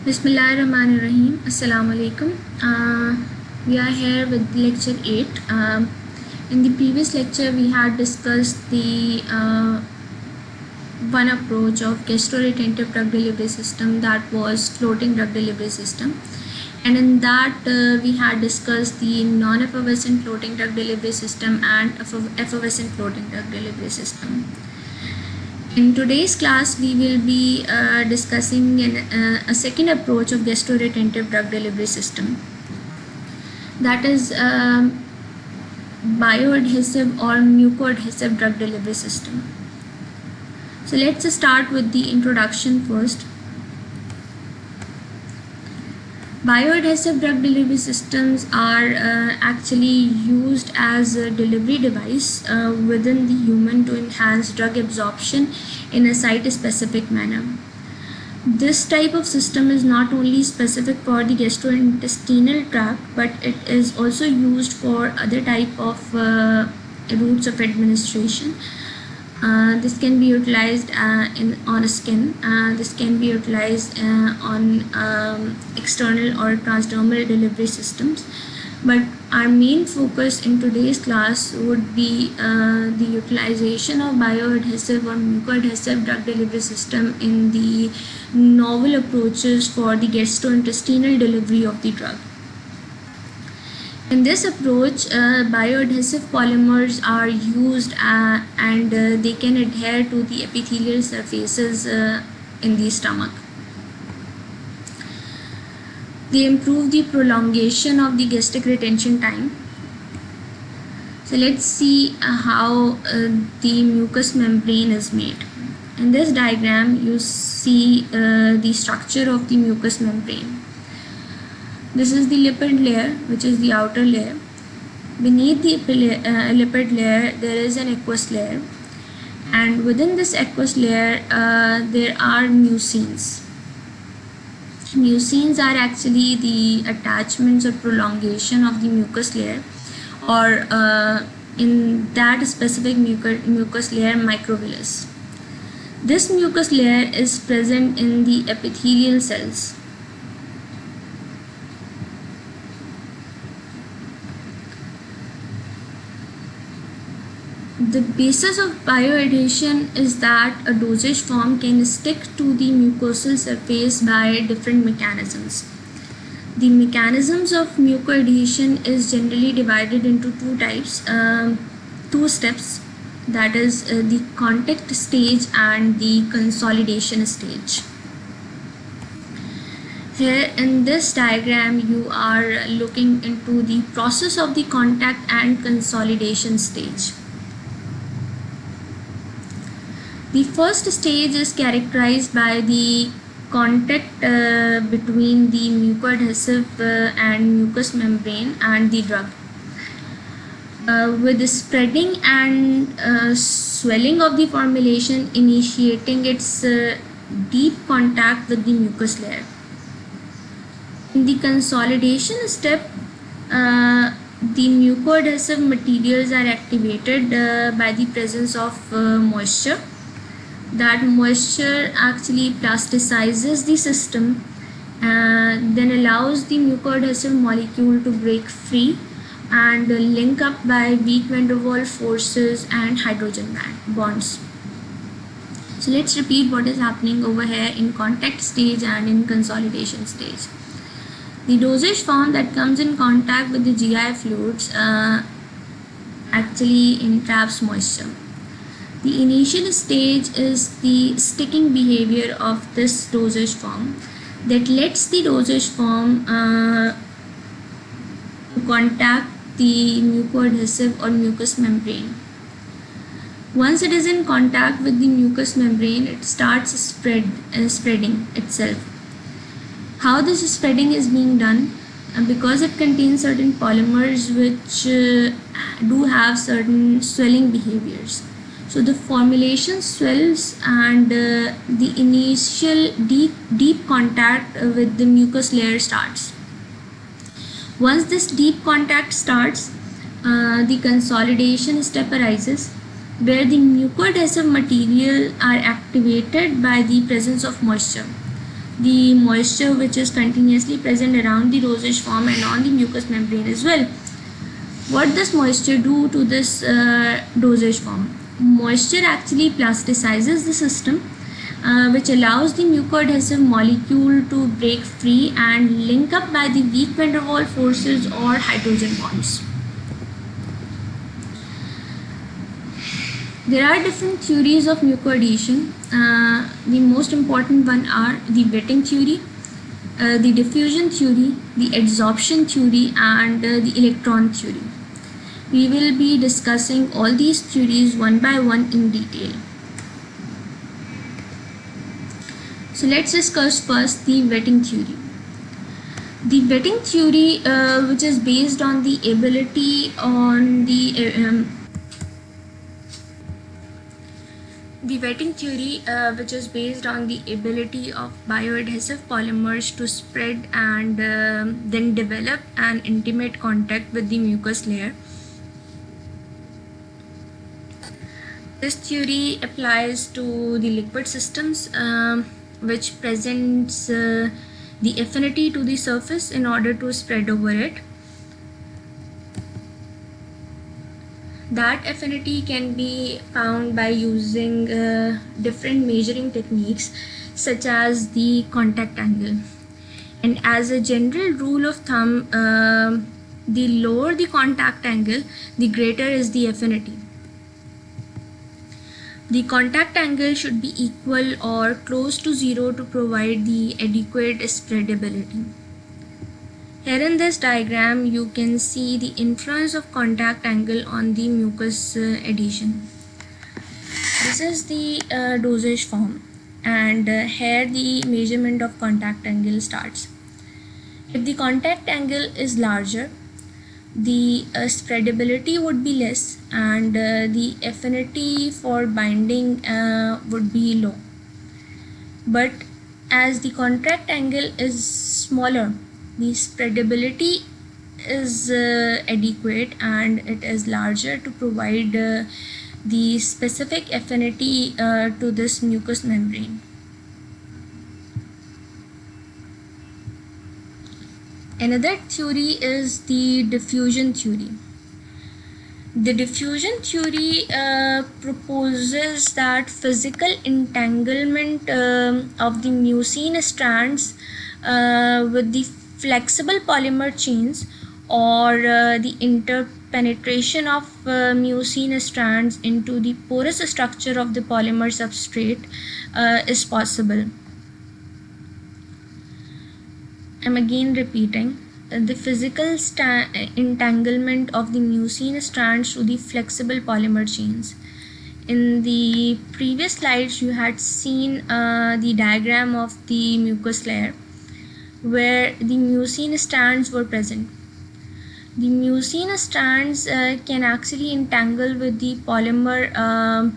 Bismillahirrahmanirrahim. Assalamu alaikum. We are here with lecture 8. In the previous lecture, we had discussed the one approach of gastroretentive drug delivery system, that was floating drug delivery system. And in that, we had discussed the non-effervescent floating drug delivery system and effervescent floating drug delivery system. In today's class, we will be discussing a second approach of gastroretentive drug delivery system, that is bioadhesive or mucoadhesive drug delivery system. So let's start with the introduction first. Bioadhesive drug delivery systems are actually used as a delivery device within the human to enhance drug absorption in a site-specific manner. This type of system is not only specific for the gastrointestinal tract, but it is also used for other type of routes of administration. This can be utilized on skin. This can be utilized on external or transdermal delivery systems. But our main focus in today's class would be the utilization of bioadhesive or mucoadhesive drug delivery system in the novel approaches for the gastrointestinal delivery of the drug. In this approach, bioadhesive polymers are used and they can adhere to the epithelial surfaces in the stomach. They improve the prolongation of the gastric retention time. So let's see how the mucous membrane is made. In this diagram, you see the structure of the mucous membrane. This is the lipid layer, which is the outer layer. Beneath the lipid layer, there is an aqueous layer, and within this aqueous layer, there are mucins. Mucins are actually the attachments or prolongation of the mucous layer, or in that specific mucous layer, microvillus. This mucous layer is present in the epithelial cells. The basis of bioadhesion is that a dosage form can stick to the mucosal surface by different mechanisms. The mechanisms of mucoadhesion is generally divided into two types, two steps, that is the contact stage and the consolidation stage. Here in this diagram, you are looking into the process of the contact and consolidation stage. The first stage is characterized by the contact between the mucoadhesive and mucous membrane and the drug, with the spreading and swelling of the formulation initiating its deep contact with the mucous layer. In the consolidation step, the mucoadhesive materials are activated by the presence of moisture. That moisture actually plasticizes the system and then allows the mucoadhesive molecule to break free and link up by weak van der Waals forces and hydrogen bonds. So let's repeat what is happening over here in contact stage and in consolidation stage. The dosage form that comes in contact with the GI fluids actually entraps moisture. The initial stage is the sticking behavior of this dosage form that lets the dosage form contact the mucoadhesive or mucous membrane. Once it is in contact with the mucous membrane, it starts spreading itself. How this spreading is being done? Because it contains certain polymers which do have certain swelling behaviors. So the formulation swells and the initial deep contact with the mucous layer starts. Once this deep contact starts, the consolidation step arises, where the mucoadhesive material are activated by the presence of moisture. the moisture which is continuously present around the dosage form and on the mucous membrane as well. What does moisture do to this dosage form? Moisture actually plasticizes the system, which allows the mucoadhesive molecule to break free and link up by the weak van der Waals forces or hydrogen bonds. There are different theories of mucoadhesion. The most important one are the wetting theory, the diffusion theory, the adsorption theory, and the electron theory. We will be discussing all these theories one by one in detail. So let's discuss first the wetting theory. The wetting theory, which is based on the ability on the wetting theory, which is based on the ability of bioadhesive polymers to spread and then develop an intimate contact with the mucous layer. This theory applies to the liquid systems, which presents the affinity to the surface in order to spread over it. That affinity can be found by using different measuring techniques such as the contact angle. And as a general rule of thumb, the lower the contact angle, the greater is the affinity. The contact angle should be equal or close to 0 to provide the adequate spreadability. Here in this diagram, you can see the influence of contact angle on the mucous adhesion. This is the dosage form, and here the measurement of contact angle starts. If the contact angle is larger, the spreadability would be less and the affinity for binding would be low. But as the contact angle is smaller, the spreadability is adequate and it is larger to provide the specific affinity to this mucous membrane. Another theory is the diffusion theory. The diffusion theory proposes that physical entanglement of the mucine strands with the flexible polymer chains or the interpenetration of mucine strands into the porous structure of the polymer substrate is possible. I'm again repeating. The physical entanglement of the mucine strands to the flexible polymer chains. In the previous slides, you had seen the diagram of the mucous layer where the mucine strands were present. The mucine strands can actually entangle with the polymer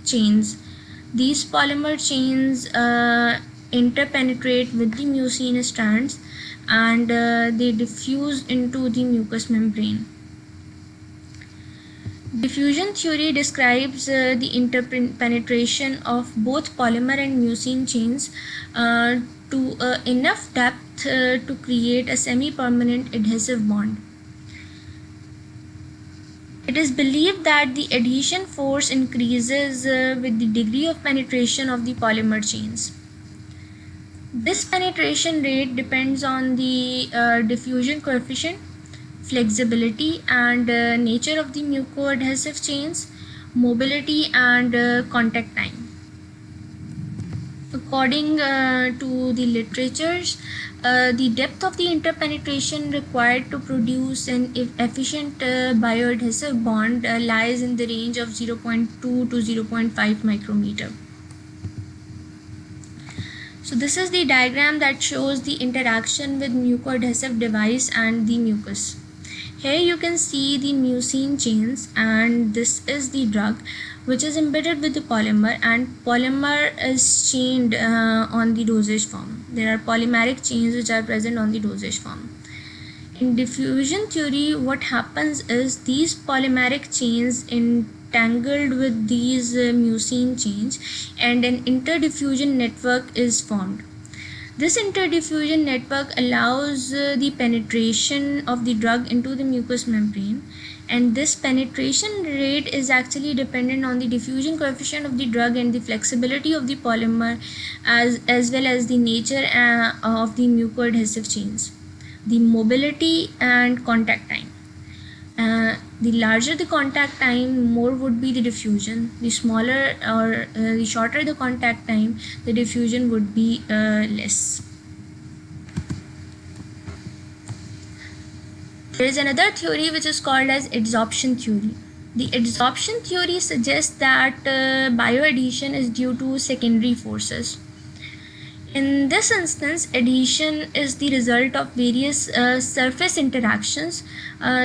chains. These polymer chains interpenetrate with the mucine strands and they diffuse into the mucous membrane. Diffusion theory describes the interpenetration of both polymer and mucine chains to enough depth to create a semi-permanent adhesive bond. It is believed that the adhesion force increases with the degree of penetration of the polymer chains. This penetration rate depends on the diffusion coefficient, flexibility and nature of the mucoadhesive chains, mobility and contact time. According to the literatures, the depth of the interpenetration required to produce an efficient bioadhesive bond lies in the range of 0.2 to 0.5 micrometer. So this is the diagram that shows the interaction with mucoadhesive device and the mucus. Here you can see the mucine chains and this is the drug which is embedded with the polymer, and polymer is chained on the dosage form. There are polymeric chains which are present on the dosage form. In diffusion theory, what happens is these polymeric chains tangled with these mucin chains, and an interdiffusion network is formed. This interdiffusion network allows the penetration of the drug into the mucous membrane, and this penetration rate is actually dependent on the diffusion coefficient of the drug and the flexibility of the polymer, as well as the nature of the mucoadhesive chains, the mobility and contact time. The larger the contact time, more would be the diffusion. The smaller or the shorter the contact time, the diffusion would be less. There is another theory which is called as adsorption theory. The adsorption theory suggests that bioadhesion is due to secondary forces. In this instance, adhesion is the result of various surface interactions.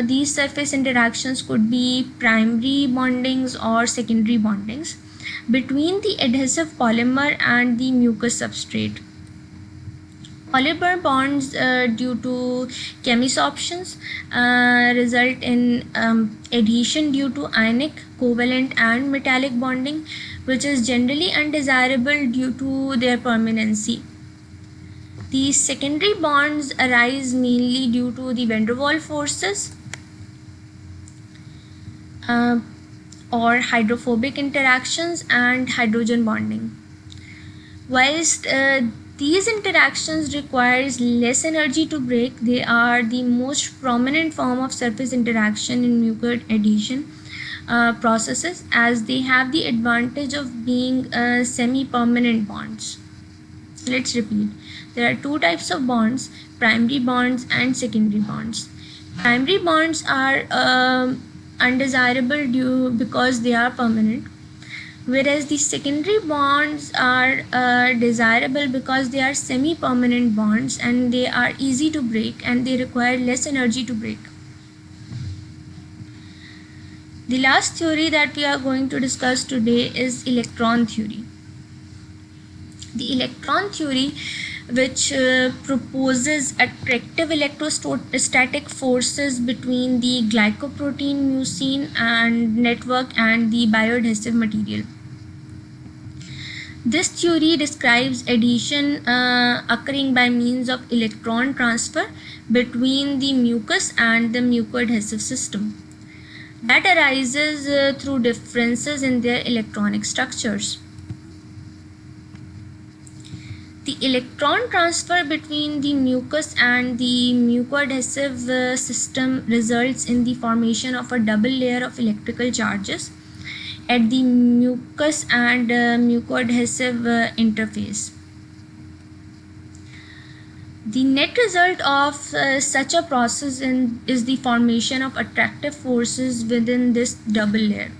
These surface interactions could be primary bondings or secondary bondings between the adhesive polymer and the mucous substrate. Polymer bonds due to chemisorptions result in adhesion due to ionic, covalent and metallic bonding, which is generally undesirable due to their permanency. These secondary bonds arise mainly due to the van der Waals forces or hydrophobic interactions and hydrogen bonding. Whilst these interactions requires less energy to break, they are the most prominent form of surface interaction in mucoid adhesion processes, as they have the advantage of being semi-permanent bonds. Let's repeat. There are two types of bonds: primary bonds and secondary bonds. Primary bonds are undesirable because they are permanent, whereas the secondary bonds are desirable because they are semi-permanent bonds and they are easy to break and they require less energy to break. The last theory that we are going to discuss today is electron theory. The electron theory, which proposes attractive electrostatic forces between the glycoprotein mucin and network and the bioadhesive material. This theory describes adhesion occurring by means of electron transfer between the mucus and the mucoadhesive system that arises through differences in their electronic structures. The electron transfer between the mucus and the mucoadhesive system results in the formation of a double layer of electrical charges at the mucus and mucoadhesive interface. The net result of such a process is the formation of attractive forces within this double layer.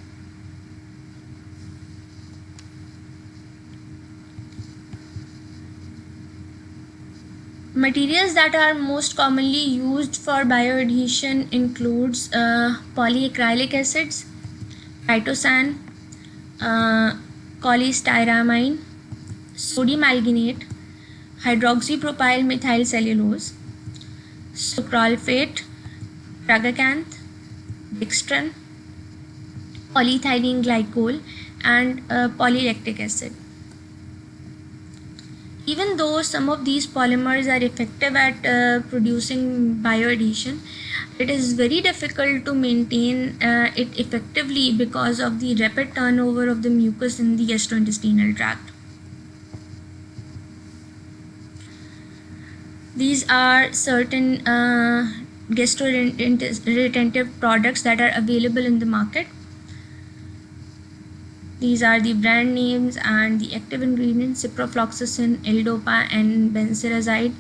Materials that are most commonly used for bioadhesion includes polyacrylic acids, chitosan, cholestyramine, sodium alginate, hydroxypropyl methyl cellulose, sucralfate, tragacanth, dextran, polyethylene glycol, and polylactic acid. Even though some of these polymers are effective at producing bioadhesion, it is very difficult to maintain it effectively because of the rapid turnover of the mucus in the gastrointestinal tract. These are certain gastroretentive products that are available in the market. These are the brand names and the active ingredients: ciprofloxacin, L-Dopa, and benzerazide,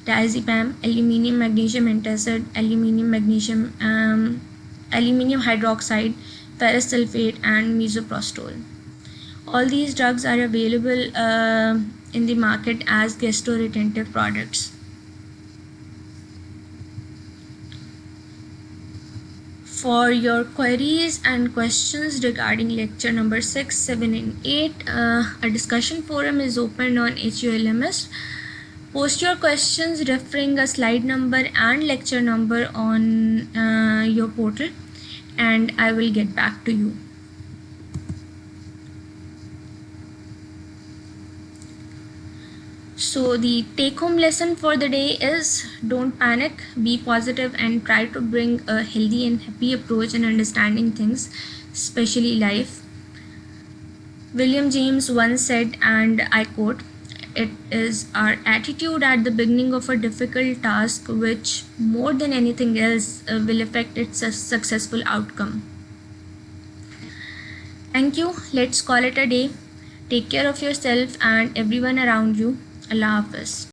diazepam, aluminium magnesium antacid, aluminium hydroxide, ferrous sulfate, and misoprostol. All these drugs are available in the market as gastroretentive products. For your queries and questions regarding lecture number 6, 7 and 8, a discussion forum is open on HULMS. Post your questions referring a slide number and lecture number on your portal, and I will get back to you. So the take home lesson for the day is don't panic, be positive, and try to bring a healthy and happy approach in understanding things, especially life. William James once said, and I quote, "It is our attitude at the beginning of a difficult task which, more than anything else, will affect its successful outcome." Thank you. Let's call it a day. Take care of yourself and everyone around you. Allah Hafiz.